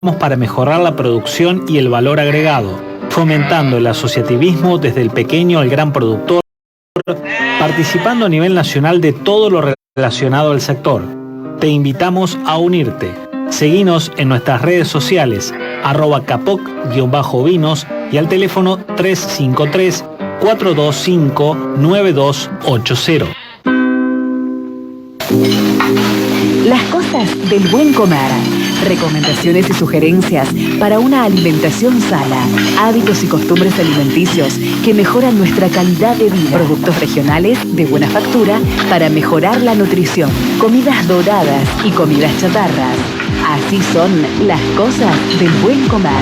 para mejorar la producción y el valor agregado, fomentando el asociativismo desde el pequeño al gran productor, participando a nivel nacional de todo lo relacionado al sector. Te invitamos a unirte. Seguinos en nuestras redes sociales, @capoc_vinos y al teléfono 353-425-9280. Las cosas del buen comer. Recomendaciones y sugerencias para una alimentación sana. Hábitos y costumbres alimenticios que mejoran nuestra calidad de vida. Productos regionales de buena factura para mejorar la nutrición. Comidas doradas y comidas chatarras. Así son las cosas del buen comer.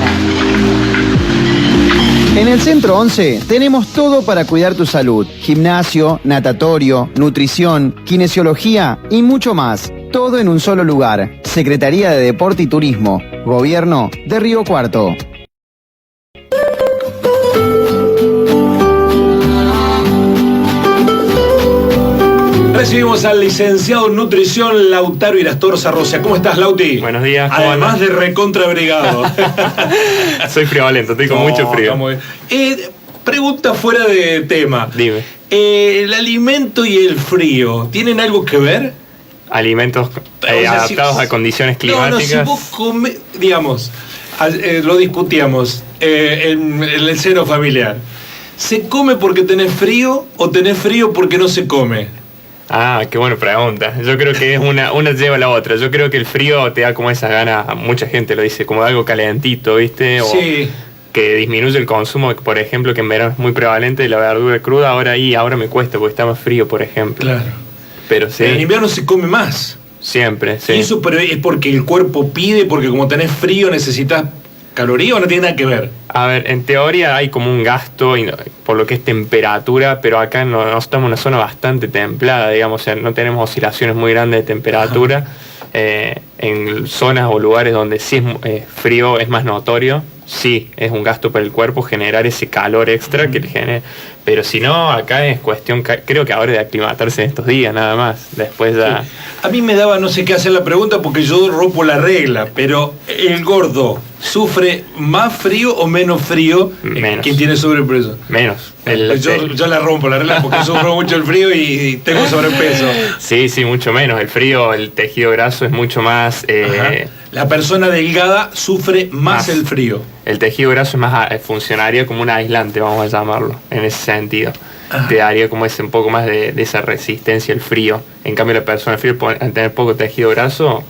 En el Centro 11 tenemos todo para cuidar tu salud. Gimnasio, natatorio, nutrición, kinesiología y mucho más. Todo en un solo lugar. Secretaría de Deporte y Turismo. Gobierno de Río Cuarto. Recibimos al licenciado en nutrición Lautaro Irastorza Rosa. ¿Cómo estás, Lauti? Buenos días. Además de recontrabrigado. Soy friolento, estoy con mucho frío. Pregunta fuera de tema. Dime. ¿El alimento y el frío tienen algo que ver? Alimentos adaptados a condiciones climáticas. No, si vos comes, digamos, lo discutíamos en el seno familiar. ¿Se come porque tenés frío o tenés frío porque no se come? Ah, qué buena pregunta. Yo creo que es una lleva a la otra. Yo creo que el frío te da como esas ganas, mucha gente lo dice, como algo calentito, ¿viste? O sí. Que disminuye el consumo, por ejemplo, que en verano es muy prevalente de la verdura cruda, ahora me cuesta porque está más frío, por ejemplo. Claro. Pero sí. En invierno se come más. Siempre, sí. ¿Y eso pero es porque el cuerpo pide, porque como tenés frío necesitas caloría o no tiene nada que ver? A ver, en teoría hay como un gasto por lo que es temperatura, pero acá no estamos en una zona bastante templada, digamos, o sea, no tenemos oscilaciones muy grandes de temperatura. En zonas o lugares donde sí es frío es más notorio, sí es un gasto para el cuerpo generar ese calor extra que le genera, pero si no, acá es cuestión, creo que ahora de aclimatarse en estos días nada más, después ya... Sí. A mí me daba no sé qué hacer la pregunta porque yo rompo la regla, pero ¿el gordo sufre más frío o menos frío? Menos. ¿Quién tiene sobrepeso? Menos. Yo la rompo la regla porque sufro mucho el frío y tengo sobrepeso. Sí, mucho menos. El frío, el tejido graso es mucho más... La persona delgada sufre más el frío. El tejido graso es más funcionaría como un aislante, vamos a llamarlo, en ese sentido. Te daría como un poco más de esa resistencia al frío. En cambio, la persona frío, al tener poco tejido graso,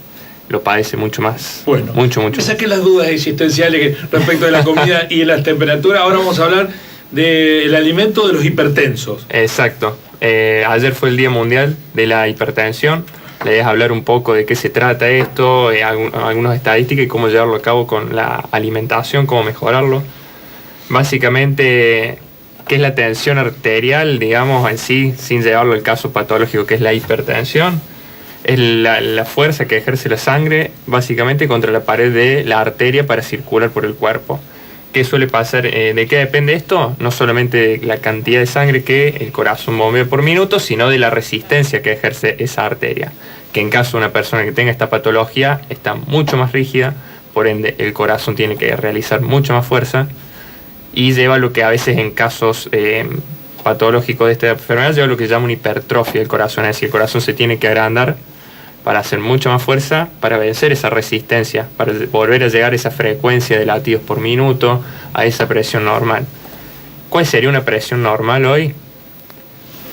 lo padece mucho más. Bueno, mucho. Me saqué las dudas existenciales respecto de la comida y las temperaturas. Ahora vamos a hablar del alimento de los hipertensos. Exacto. Ayer fue el Día Mundial de la Hipertensión. Le voy a hablar un poco de qué se trata esto, algunas estadísticas y cómo llevarlo a cabo con la alimentación, cómo mejorarlo. Básicamente, ¿qué es la tensión arterial, digamos, en sí, sin llevarlo al caso patológico que es la hipertensión? Es la fuerza que ejerce la sangre, básicamente, contra la pared de la arteria para circular por el cuerpo. ¿Qué suele pasar? ¿De qué depende esto? No solamente de la cantidad de sangre que el corazón bombea por minuto, sino de la resistencia que ejerce esa arteria, que en caso de una persona que tenga esta patología está mucho más rígida, por ende el corazón tiene que realizar mucha más fuerza y lleva lo que a veces en casos patológicos de esta enfermedad lleva lo que se llama una hipertrofia del corazón, es decir, el corazón se tiene que agrandar para hacer mucha más fuerza, para vencer esa resistencia, para volver a llegar a esa frecuencia de latidos por minuto, a esa presión normal. ¿Cuál sería una presión normal hoy?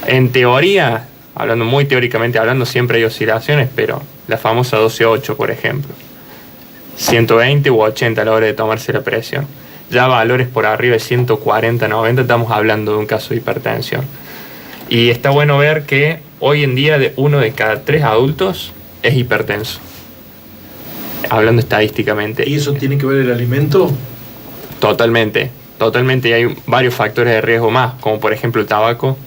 En teoría, hablando muy teóricamente hablando, siempre hay oscilaciones, pero la famosa 12-8, por ejemplo. 120 u 80 a la hora de tomarse la presión. Ya valores por arriba de 140-90, estamos hablando de un caso de hipertensión. Y está bueno ver que hoy en día uno de cada 3 adultos es hipertenso, hablando estadísticamente. ¿Y eso tiene que ver el alimento? Totalmente, y hay varios factores de riesgo más, como por ejemplo el tabaco,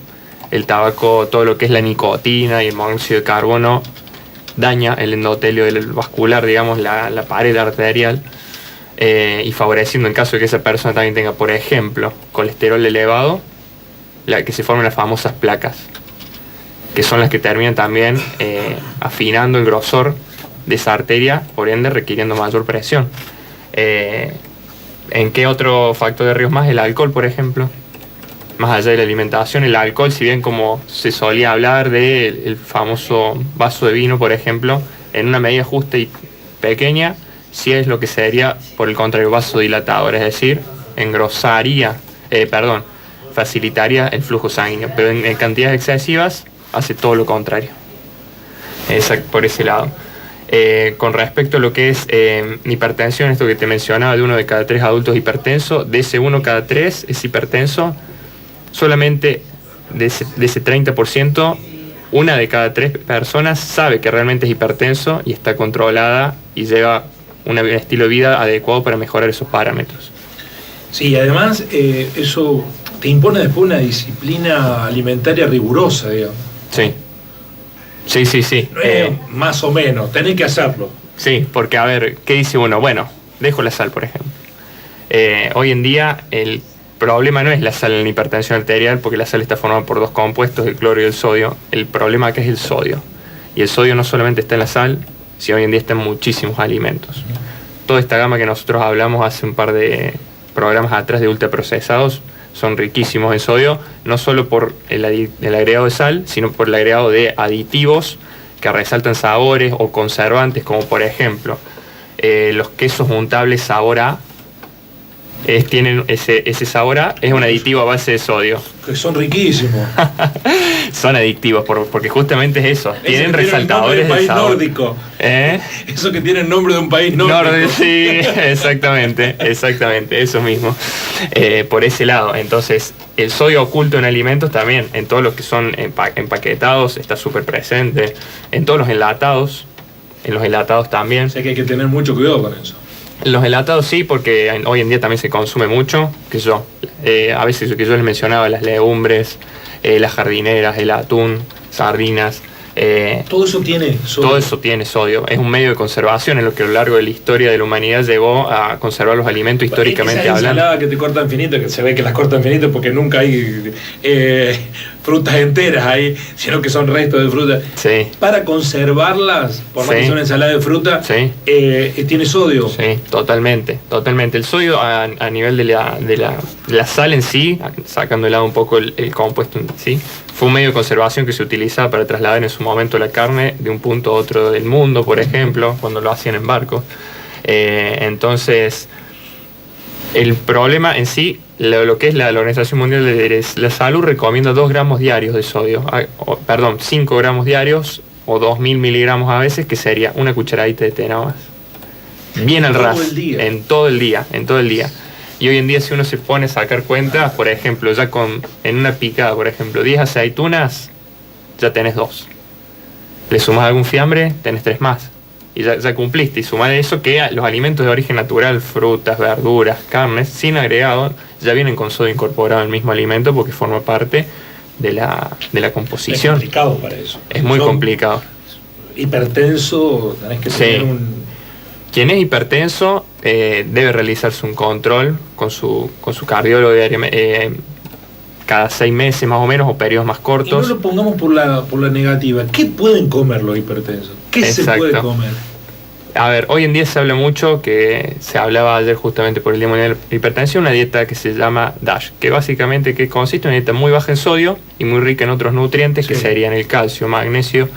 todo lo que es la nicotina y el monóxido de carbono daña el endotelio vascular, digamos, la pared arterial, y favoreciendo en caso de que esa persona también tenga, por ejemplo, colesterol elevado, que se formen las famosas placas, que son las que terminan también afinando el grosor de esa arteria, por ende requiriendo mayor presión. ¿En qué otro factor de riesgo más? El alcohol, por ejemplo. Más allá de la alimentación, el alcohol, si bien como se solía hablar del famoso vaso de vino, por ejemplo, en una medida justa y pequeña, sí es lo que sería, por el contrario, vasodilatador, es decir, facilitaría el flujo sanguíneo, pero en cantidades excesivas hace todo lo contrario. Por ese lado. Con respecto a lo que es hipertensión, esto que te mencionaba de 1 de cada 3 adultos hipertensos, de ese 1 cada 3 es hipertenso, solamente de ese 30%, 1 de cada 3 personas sabe que realmente es hipertenso y está controlada y lleva un estilo de vida adecuado para mejorar esos parámetros. Sí, además eso te impone después una disciplina alimentaria rigurosa, digamos. Sí. Sí. No es más o menos, tenés que hacerlo. Sí, porque a ver, ¿qué dice uno? Bueno, dejo la sal, por ejemplo. Hoy en día el problema no es la sal en la hipertensión arterial, porque la sal está formada por 2 compuestos, el cloro y el sodio. El problema acá es el sodio. Y el sodio no solamente está en la sal, sino hoy en día está en muchísimos alimentos. Toda esta gama que nosotros hablamos hace un par de programas atrás de ultraprocesados son riquísimos en sodio, no solo por el agregado de sal, sino por el agregado de aditivos que resaltan sabores o conservantes, como por ejemplo los quesos untables sabor A, tienen ese sabor A, es un aditivo a base de sodio. Que son riquísimos. Son adictivos porque justamente es eso, tienen resaltadores de sabor. Nórdico. Eso que tiene el nombre de un país nórdico. Sí, exactamente, eso mismo. Por ese lado, entonces, el sodio oculto en alimentos también, en todos los que son empaquetados, está súper presente, en todos los enlatados, también. O sea que hay que tener mucho cuidado con eso. Los enlatados sí, porque hoy en día también se consume mucho, a veces que yo les mencionaba, las legumbres, las jardineras, el atún, sardinas. Todo eso tiene sodio. Todo eso tiene sodio. Es un medio de conservación en lo que a lo largo de la historia de la humanidad llevó a conservar los alimentos históricamente hablando. Esa ensalada que te cortan finito, que se ve que las cortan finito porque nunca hay frutas enteras ahí, sino que son restos de fruta. Sí. Para conservarlas, por más que sea una ensalada de fruta, tiene sodio. Sí, totalmente. El sodio a nivel de la sal en sí, sacando de lado un poco el compuesto en sí, fue un medio de conservación que se utilizaba para trasladar en su momento la carne de un punto a otro del mundo, por ejemplo, cuando lo hacían en barcos. Entonces, el problema en sí, lo que es la Organización Mundial de la Salud recomienda 2 gramos diarios de sodio, 5 gramos diarios o 2.000 miligramos a veces, que sería una cucharadita de té nada más. Bien al ras, en todo el día. Y hoy en día, si uno se pone a sacar cuentas, por ejemplo, ya en una picada, por ejemplo, 10 aceitunas, ya tenés 2. Le sumas algún fiambre, tenés 3 más. Y ya cumpliste. Y sumar eso que los alimentos de origen natural, frutas, verduras, carnes, sin agregado, ya vienen con sodio incorporado en el mismo alimento porque forma parte de la composición. Es complicado para eso. Es muy complicado. Hipertenso, tenés que tener un... Quien es hipertenso debe realizarse un control con su cardiólogo cada 6 meses más o menos, o periodos más cortos. Y no lo pongamos por la negativa. ¿Qué pueden comer los hipertensos? ¿Qué se puede comer? A ver, hoy en día se habla mucho, que se hablaba ayer justamente por el Día Mundial de la Hipertensión, una dieta que se llama DASH, que básicamente consiste en una dieta muy baja en sodio y muy rica en otros nutrientes, que serían el calcio, magnesio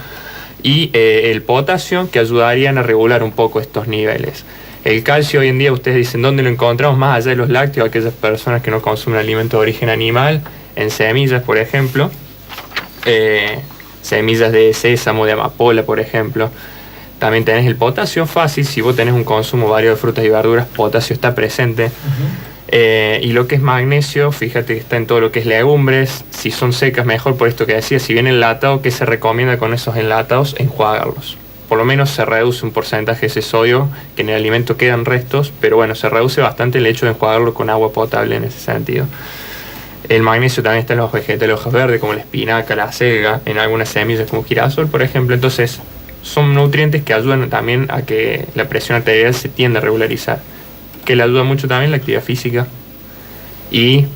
y el potasio, que ayudarían a regular un poco estos niveles. El calcio hoy en día, ustedes dicen, ¿dónde lo encontramos? Más allá de los lácteos, aquellas personas que no consumen alimentos de origen animal, en semillas, por ejemplo, semillas de sésamo, de amapola, por ejemplo. También tenés el potasio fácil, si vos tenés un consumo variado de frutas y verduras, potasio está presente. Y lo que es magnesio, fíjate que está en todo lo que es legumbres, si son secas mejor, por esto que decía, si bien enlatado, ¿qué se recomienda con esos enlatados? Enjuagarlos. Por lo menos se reduce un porcentaje de ese sodio, que en el alimento quedan restos, pero bueno, se reduce bastante el hecho de enjuagarlo con agua potable en ese sentido. El magnesio también está en los vegetales hojas verdes, como la espinaca, la selga, en algunas semillas como girasol, por ejemplo. Entonces, son nutrientes que ayudan también a que la presión arterial se tienda a regularizar. Que le ayuda mucho también la actividad física. Y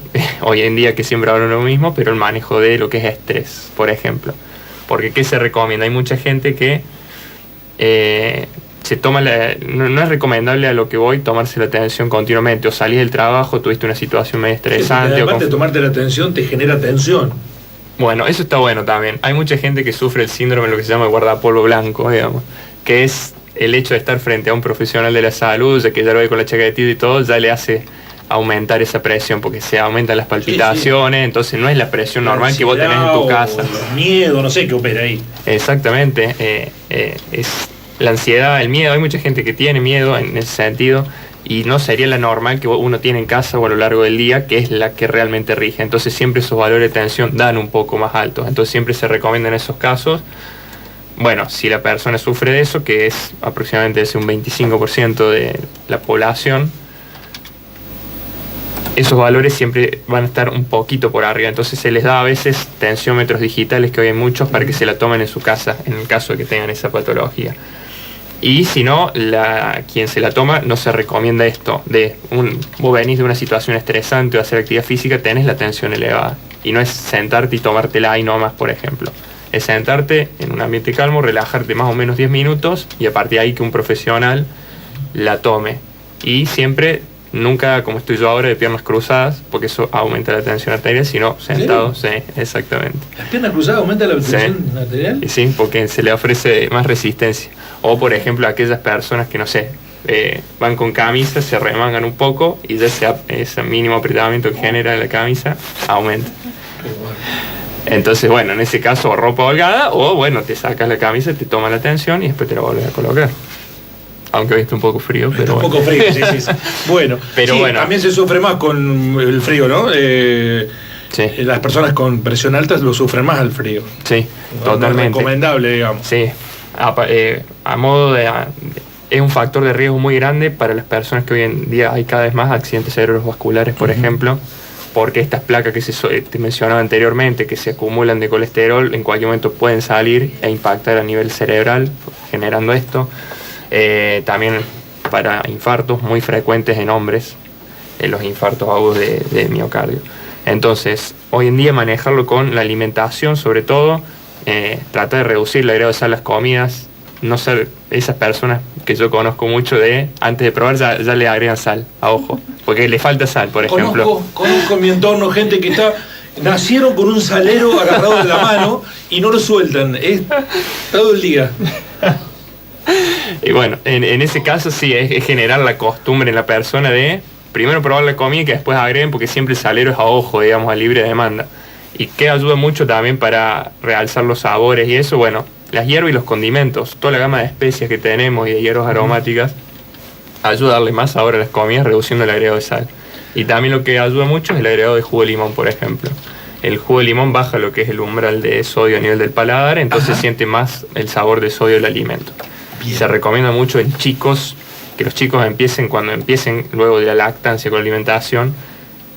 hoy en día, que siempre hablo lo mismo, pero el manejo de lo que es estrés, por ejemplo. Porque ¿qué se recomienda? Hay mucha gente que se toma no es recomendable, a lo que voy, tomarse la tensión continuamente, o salís del trabajo, tuviste una situación medio estresante. Además de tomarte la tensión, te genera tensión. Bueno, eso está bueno también. Hay mucha gente que sufre el síndrome, lo que se llama guardapolvo blanco, digamos, que es el hecho de estar frente a un profesional de la salud, ya que ya lo ve con la chaquetita y todo, ya le hace aumentar esa presión, porque se aumentan las palpitaciones, sí. Entonces no es la presión normal que vos tenés en tu casa. El miedo, no sé qué opera ahí. Exactamente, es la ansiedad, el miedo. Hay mucha gente que tiene miedo en ese sentido, y no sería la normal que uno tiene en casa o a lo largo del día, que es la que realmente rige. Entonces siempre esos valores de tensión dan un poco más altos. Entonces siempre se recomienda en esos casos, bueno, si la persona sufre de eso, que es aproximadamente un 25% de la población, esos valores siempre van a estar un poquito por arriba. Entonces se les da a veces tensiómetros digitales, que hoy hay muchos, para que se la tomen en su casa, en el caso de que tengan esa patología. Y si no, quien se la toma, no se recomienda esto. Vos venís de una situación estresante o hacer actividad física, tenés la tensión elevada. Y no es sentarte y tomártela ahí nomás, por ejemplo. Es sentarte en un ambiente calmo, relajarte más o menos 10 minutos, y a partir de ahí que un profesional la tome. Y siempre, nunca como estoy yo ahora, de piernas cruzadas, porque eso aumenta la tensión arterial, sino sentado. Sí, exactamente. ¿Las piernas cruzadas aumentan la tensión arterial? Sí, porque se le ofrece más resistencia. O por ejemplo, aquellas personas que, no sé, van con camisa, se remangan un poco, y ya ese mínimo apretamiento que genera la camisa aumenta. Entonces, bueno, en ese caso, ropa holgada, o bueno, te sacas la camisa, te toma la tensión y después te la vuelves a colocar. Aunque hoy está un poco frío, pero bueno. Un poco frío, sí. Bueno, pero sí, bueno, también se sufre más con el frío, ¿no? Sí. Las personas con presión alta lo sufren más al frío. Sí, no, totalmente. No es recomendable, digamos. Sí, a modo de... es un factor de riesgo muy grande para las personas que hoy en día hay cada vez más accidentes cerebrovasculares, por ejemplo, porque estas placas que te mencionaba anteriormente, que se acumulan de colesterol, en cualquier momento pueden salir e impactar a nivel cerebral, generando esto. También para infartos muy frecuentes en hombres, los infartos agudos de miocardio. Entonces, hoy en día manejarlo con la alimentación, sobre todo, trata de reducir el agregado de sal a las comidas, no ser esas personas que yo conozco mucho antes de probar ya le agregan sal a ojo, porque le falta sal, por ejemplo. Conozco en mi entorno gente que nacieron con un salero agarrado de la mano y no lo sueltan, es todo el día. Y bueno, en ese caso sí, es generar la costumbre en la persona de primero probar la comida y que después agreguen, porque siempre el salero es a ojo, digamos, a libre demanda. Y que ayuda mucho también para realzar los sabores y eso, bueno, las hierbas y los condimentos, toda la gama de especias que tenemos y de hierbas aromáticas, ayuda a darle más sabor a las comidas, reduciendo el agregado de sal. Y también lo que ayuda mucho es el agregado de jugo de limón, por ejemplo. El jugo de limón baja lo que es el umbral de sodio a nivel del paladar, entonces siente más el sabor de sodio del alimento. Bien. Se recomienda mucho en chicos, que los chicos cuando empiecen luego de la lactancia con la alimentación,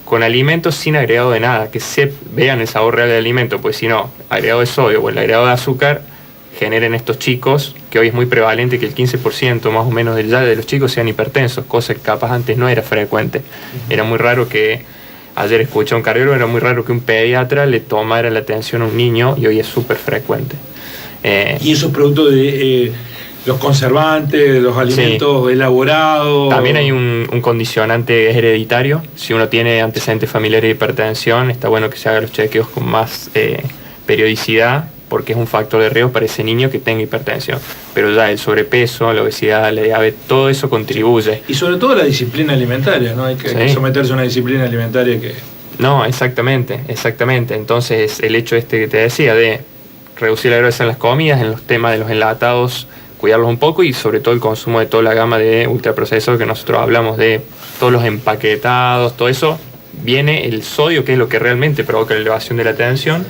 con alimentos sin agregado de nada, que se vean el sabor real del alimento, pues si no, agregado de sodio o el agregado de azúcar, generen estos chicos, que hoy es muy prevalente que el 15% más o menos de los chicos sean hipertensos, cosa que capaz antes no era frecuente. Era muy raro que, ayer escuché a un cardiólogo, era muy raro que un pediatra le tomara la atención a un niño, y hoy es súper frecuente. Y esos productos de los conservantes, los alimentos elaborados. También hay un condicionante hereditario. Si uno tiene antecedentes familiares de hipertensión, está bueno que se hagan los chequeos con más periodicidad, porque es un factor de riesgo para ese niño que tenga hipertensión. Pero ya el sobrepeso, la obesidad, la diabetes, todo eso contribuye. Y sobre todo la disciplina alimentaria, ¿no? Hay que someterse a una disciplina alimentaria que... No, exactamente. Entonces, el hecho que te decía de reducir la grasa en las comidas, en los temas de los enlatados, cuidarlos un poco, y sobre todo el consumo de toda la gama de ultraprocesados que nosotros hablamos, de todos los empaquetados, todo eso, viene el sodio, que es lo que realmente provoca la elevación de la tensión,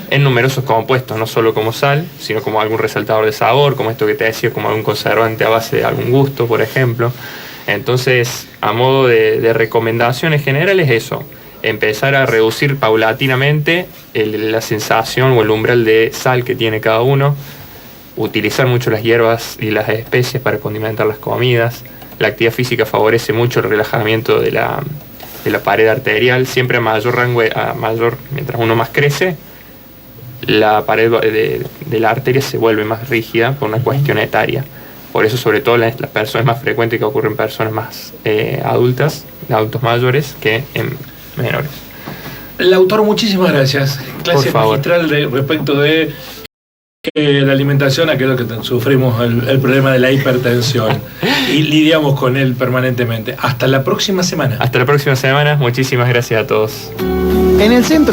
en numerosos compuestos, no solo como sal, sino como algún resaltador de sabor, como esto que te decía, como algún conservante a base de algún gusto, por ejemplo. Entonces, a modo de recomendaciones generales, eso, empezar a reducir paulatinamente la sensación o el umbral de sal que tiene cada uno, utilizar mucho las hierbas y las especias para condimentar las comidas. La actividad física favorece mucho el relajamiento de la pared arterial, siempre a mayor, mientras uno más crece, la pared de la arteria se vuelve más rígida por una cuestión etaria. por eso sobre todo la persona es más frecuente que ocurre en personas más adultos mayores que en menores. El autor, muchísimas gracias. Clase magistral respecto de la alimentación, aquello que sufrimos el problema de la hipertensión y lidiamos con él permanentemente. Hasta la próxima semana. Hasta la próxima semana. Muchísimas gracias a todos. En el centro